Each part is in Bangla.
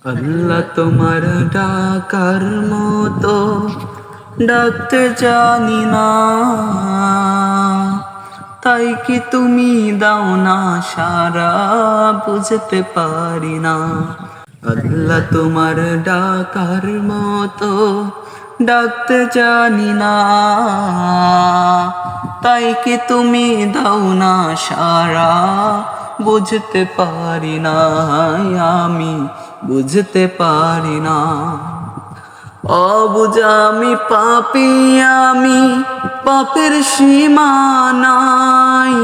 আল্লাহ তোমার ডাকার মতো ডাকতে জানি না, তাই কি তুমি দাও না সারা, বুঝতে পারি না। আল্লাহ তোমার ডাকার মতো ডাকতে জানি না, তাই কি তুমি দাও না সারা, বুঝতে পারি না। আমি বুঝতে পারি না। অবুঝ আমি পাপী, আমি পাপের সীমা নাই।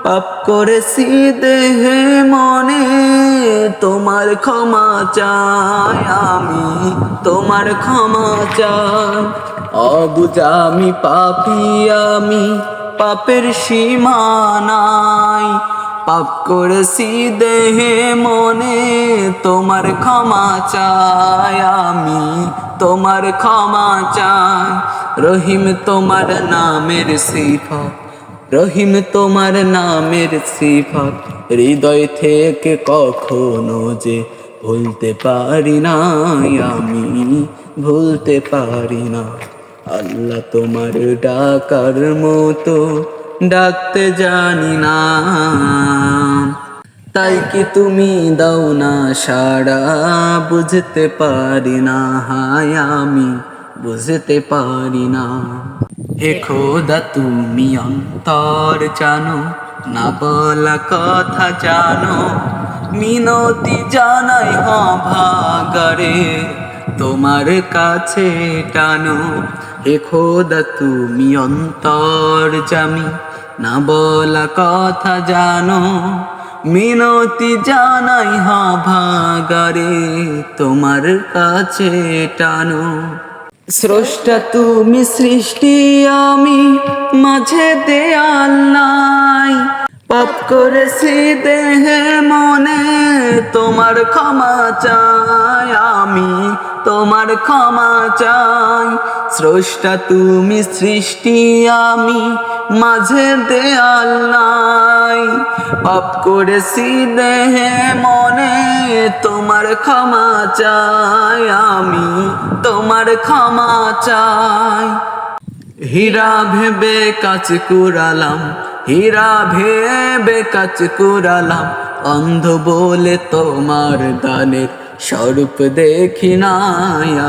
পাপ করেছি দেহে মনে, তোমার ক্ষমা চাই, আমি তোমার ক্ষমা চাই। অবুঝ আমি পাপী, আমি পাপের সীমা নাই। পাপ করেছি দেহে মনে, তোমার ক্ষমা চাই, আমি তোমার ক্ষমা চাই। রহিম তোমার নামের সিফাত, রহিম তোমার নামের সিফাত, হৃদয় থেকে কখনো যে ভুলতে পারি না, আমি ভুলতে পারি না। আল্লাহ তোমার ডাকার মতো ডাকতে জানি না, তাই কি তুমি দাও না সাড়া, বুঝতে পারি না। হায় আমি বুঝতে পারি না। হে খোদা তুমি অন্তর জানো, না বলা কথা জানো, মিনতি জানাই ভাগারে তোমার কাছে টানো। হে খোদা তুমি অন্তর জামি, না বলা কথা জানো, মিনতি জানাই ভাগারে তোমার কাছে টানো। স্রষ্টা তুমি সৃষ্টি, আমি মাঝে দেয়াল নাই। পাপ করেছি দেহে মনে, তোমার ক্ষমা চাই, আমি তোমার ক্ষমা চাই। স্রষ্টা তুমি সৃষ্টি, আমি মাঝে দেয়াল নাই। পাপ করেছি দেহে মনে, তোমার ক্ষমা চাই, আমি তোমার ক্ষমা চাই। হীরা ভেবে কাজ কুড়ালাম, হীরা ভেবে কাজ কুড়ালাম, অন্ধ বলে তোমার দানের স্বরূপ দেখি না,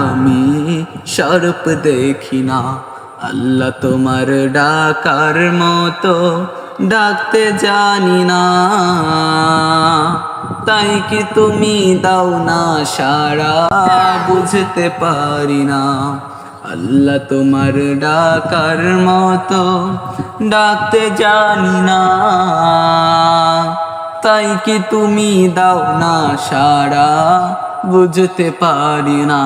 আমি স্বরূপ দেখি না। আল্লাহ তোমার ডাকার মতো ডাকতে জানি না, তাই কি তুমি দাও না সাড়া, বুঝতে পারি না। আল্লাহ তোমার ডাকার মতো ডাকতে জানি না, তাই কি তুমি দাও না সাড়া, বুঝতে পারি না।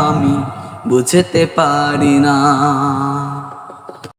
আমি বুঝতে পারি না।